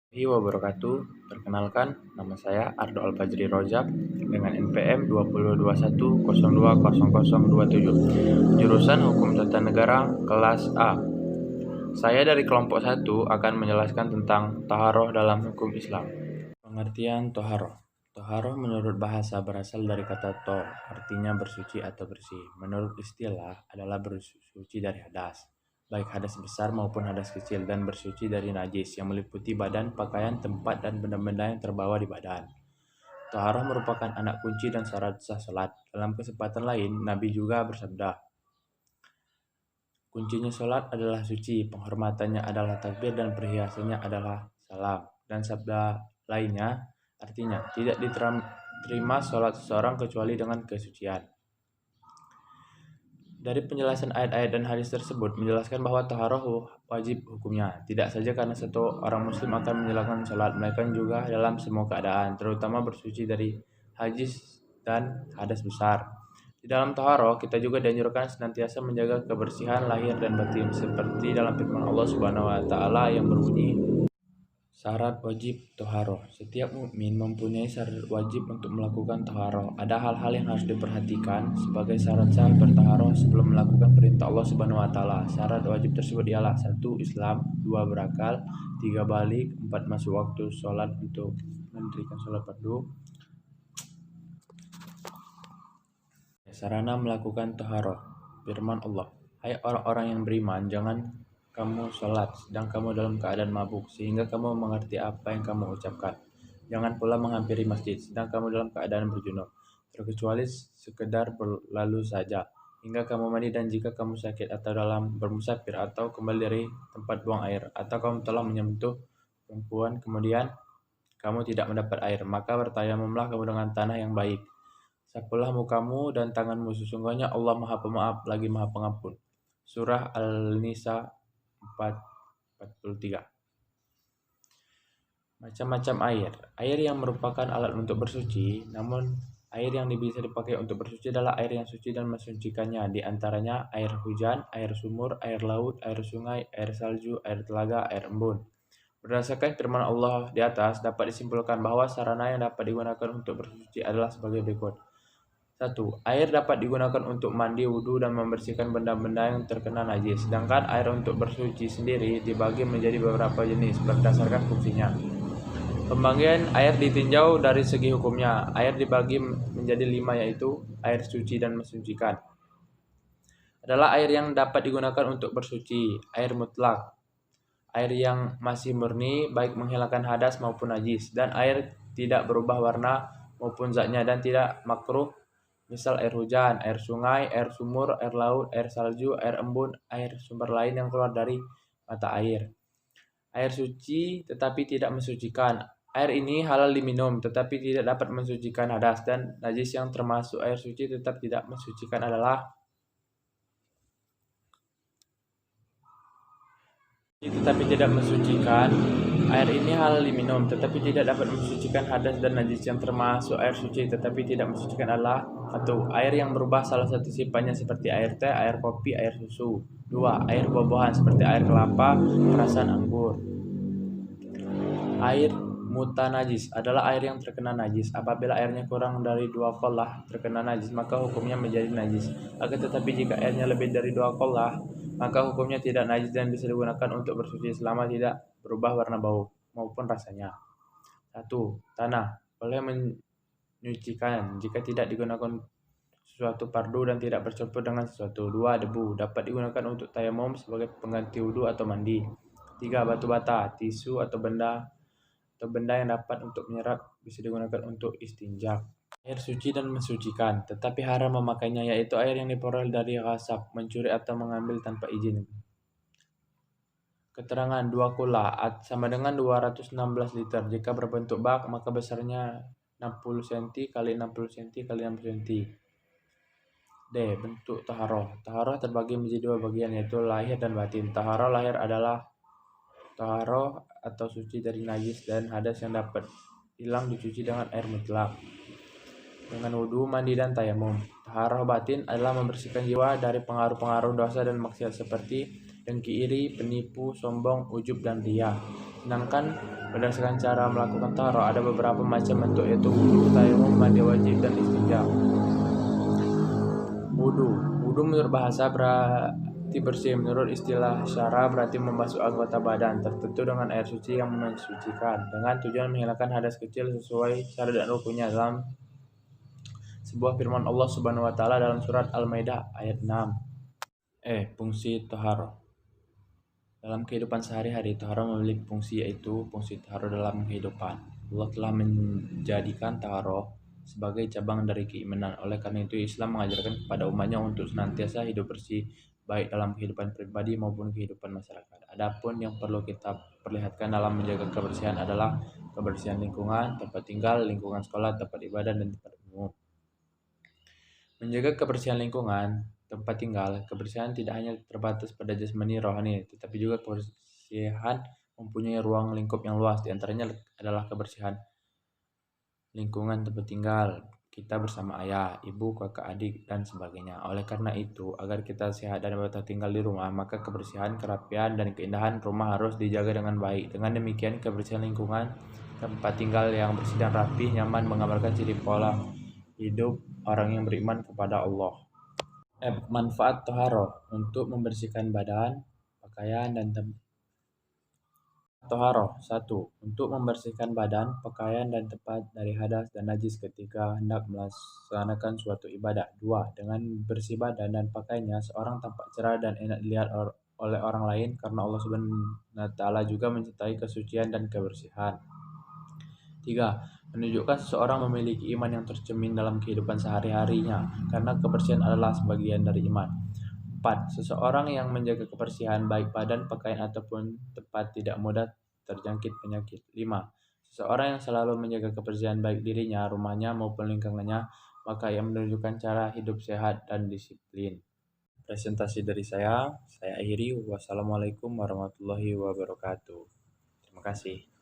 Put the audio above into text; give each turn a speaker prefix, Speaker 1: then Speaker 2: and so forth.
Speaker 1: Wabarakatuh. Perkenalkan, nama saya Ardo Alfajri Rojab dengan NPM 2021020027, jurusan Hukum Tata Negara kelas A. Saya dari kelompok 1 akan menjelaskan tentang taharoh dalam hukum Islam. Pengertian taharoh. Taharoh menurut bahasa berasal dari kata toh, artinya bersuci atau bersih. Menurut istilah adalah bersuci dari hadas, baik hadas besar maupun hadas kecil, dan bersuci dari najis yang meliputi badan, pakaian, tempat, dan benda-benda yang terbawa di badan. Taharah merupakan anak kunci dan syarat sah salat. Dalam kesempatan lain, Nabi juga bersabda, kuncinya salat adalah suci, penghormatannya adalah takbir, dan perhiasannya adalah salam. Dan sabda lainnya, artinya tidak diterima salat seseorang kecuali dengan kesucian. Dari penjelasan ayat-ayat dan hadis tersebut menjelaskan bahwa taharah wajib hukumnya, tidak saja karena satu orang muslim akan menjalankan salat, melainkan juga dalam semua keadaan, terutama bersuci dari hajis dan hadas besar. Di dalam taharah kita juga dianjurkan senantiasa menjaga kebersihan lahir dan batin, seperti dalam firman Allah Subhanahu wa taala yang berbunyi, syarat wajib taharah. Setiap mukmin mempunyai syarat wajib untuk melakukan taharah. Ada hal-hal yang harus diperhatikan sebagai syarat sah bertaharah sebelum melakukan perintah Allah Subhanahu wa taala. Syarat wajib tersebut ialah 1. Islam, 2. Berakal, 3. Balik, 4. Masuk waktu sholat untuk mendirikan sholat fardu. Sarana melakukan taharah. Firman Allah, hai orang-orang yang beriman, jangan kamu sholat sedang kamu dalam keadaan mabuk, sehingga kamu mengerti apa yang kamu ucapkan. Jangan pula menghampiri masjid sedang kamu dalam keadaan berjunub, terkecuali sekedar berlalu saja, hingga kamu mandi, dan jika kamu sakit atau dalam bermusafir atau kembali dari tempat buang air, atau kamu telah menyentuh perempuan kemudian kamu tidak mendapat air, maka bertayamumlah kamu dengan tanah yang baik. Sapulah mukamu dan tanganmu, sesungguhnya Allah Maha Pemaaf lagi Maha Pengampun. Surah Al-Nisa 4:43. Macam-macam air. Air yang merupakan alat untuk bersuci, namun air yang bisa dipakai untuk bersuci adalah air yang suci dan mensucikannya. Di antaranya air hujan, air sumur, air laut, air sungai, air salju, air telaga, air embun. Berdasarkan firman Allah di atas, dapat disimpulkan bahwa sarana yang dapat digunakan untuk bersuci adalah sebagai berikut. 1. Air dapat digunakan untuk mandi, wudhu, dan membersihkan benda-benda yang terkena najis. Sedangkan air untuk bersuci sendiri dibagi menjadi beberapa jenis berdasarkan fungsinya. Pembagian air ditinjau dari segi hukumnya. Air dibagi menjadi 5, yaitu air suci dan mensucikan. Adalah air yang dapat digunakan untuk bersuci, air mutlak, air yang masih murni baik menghilangkan hadas maupun najis, dan air tidak berubah warna maupun zatnya dan tidak makruh. Misal air hujan, air sungai, air sumur, air laut, air salju, air embun, air sumber lain yang keluar dari mata air. Air suci tetapi tidak mensucikan. Air ini halal diminum tetapi tidak dapat mensucikan hadas dan najis. Yang termasuk air suci tetap tidak mensucikan adalah tetapi tidak mensucikan. Air ini halal diminum tetapi tidak dapat mensucikan hadas dan najis. Yang termasuk air suci tetapi tidak mensucikan adalah 1. Air yang berubah salah satu sifatnya seperti air teh, air kopi, air susu. 2. Air buah-buahan seperti air kelapa, perasan anggur. Air mutanajis adalah air yang terkena najis. Apabila airnya kurang dari 2 qollah terkena najis, maka hukumnya menjadi najis. Akan tetapi jika airnya lebih dari 2 qollah, maka hukumnya tidak najis dan bisa digunakan untuk bersuci selama tidak berubah warna bau maupun rasanya. 1. Tanah boleh menyucikan jika tidak digunakan sesuatu fardu dan tidak bercampur dengan sesuatu. 2. Debu dapat digunakan untuk tayamum sebagai pengganti wudhu atau mandi. 3. Batu bata, tisu atau benda yang dapat untuk menyerap bisa digunakan untuk istinja. Air suci dan mensucikan, tetapi haram memakainya, yaitu air yang diperoleh dari ghasab, mencuri atau mengambil tanpa izin. Keterangan 2 kula sama dengan 216 liter. Jika berbentuk bak, maka besarnya 60 cm x 60 cm x 60 cm. D. Bentuk taharah. Taharah terbagi menjadi 2 bagian, yaitu lahir dan batin. Taharah lahir adalah taharah atau suci dari najis dan hadas yang dapat hilang dicuci dengan air mutlak, dengan wudhu, mandi, dan tayamum. Taharah batin adalah membersihkan jiwa dari pengaruh-pengaruh dosa dan maksiat seperti dengki, iri, penipu, sombong, ujub, dan riya. Sedangkan Berdasarkan cara melakukan taharah ada beberapa macam bentuk, yaitu wudu, tayamum, mandi wajib, dan istinja. Wudu menurut bahasa berarti bersih, menurut istilah syara berarti membasuh anggota badan tertentu dengan air suci yang mensucikan, dengan tujuan menghilangkan hadas kecil sesuai syarat dan rukunnya, dalam sebuah firman Allah Subhanahu wa taala dalam surat Al-Maidah ayat 6. Fungsi taharah. Dalam kehidupan sehari-hari, taharah memiliki fungsi, yaitu fungsi taharah dalam kehidupan. Allah telah menjadikan taharah sebagai cabang dari keimanan. Oleh karena itu, Islam mengajarkan kepada umatnya untuk senantiasa hidup bersih, baik dalam kehidupan pribadi maupun kehidupan masyarakat. Adapun yang perlu kita perlihatkan dalam menjaga kebersihan adalah kebersihan lingkungan, tempat tinggal, lingkungan sekolah, tempat ibadah, dan tempat umum. Menjaga kebersihan lingkungan tempat tinggal, kebersihan tidak hanya terbatas pada jasmani rohani, tetapi juga kebersihan mempunyai ruang lingkup yang luas. Di antaranya adalah kebersihan lingkungan tempat tinggal kita bersama ayah, ibu, kakak, adik, dan sebagainya. Oleh karena itu, agar kita sehat dan betah tinggal di rumah, maka kebersihan, kerapian, dan keindahan rumah harus dijaga dengan baik. Dengan demikian, kebersihan lingkungan tempat tinggal yang bersih dan rapi, nyaman, menggambarkan ciri pola hidup orang yang beriman kepada Allah. Manfaat toharo untuk membersihkan badan, pakaian, dan tempat. Toharo 1. Untuk membersihkan badan, pakaian, dan tempat dari hadas dan najis ketika hendak melaksanakan suatu ibadah. 2. Dengan bersih badan dan pakaiannya, seorang tampak cerah dan enak dilihat oleh orang lain, karena Allah SWT juga mencintai kesucian dan kebersihan. 3. Menunjukkan seseorang memiliki iman yang tercermin dalam kehidupan sehari-harinya, karena kebersihan adalah sebagian dari iman. 4. Seseorang yang menjaga kebersihan baik badan, pakaian, ataupun tempat tidak mudah terjangkit penyakit. 5. Seseorang yang selalu menjaga kebersihan baik dirinya, rumahnya, maupun lingkungannya, maka ia menunjukkan cara hidup sehat dan disiplin. Presentasi dari saya akhiri. Wassalamualaikum warahmatullahi wabarakatuh. Terima kasih.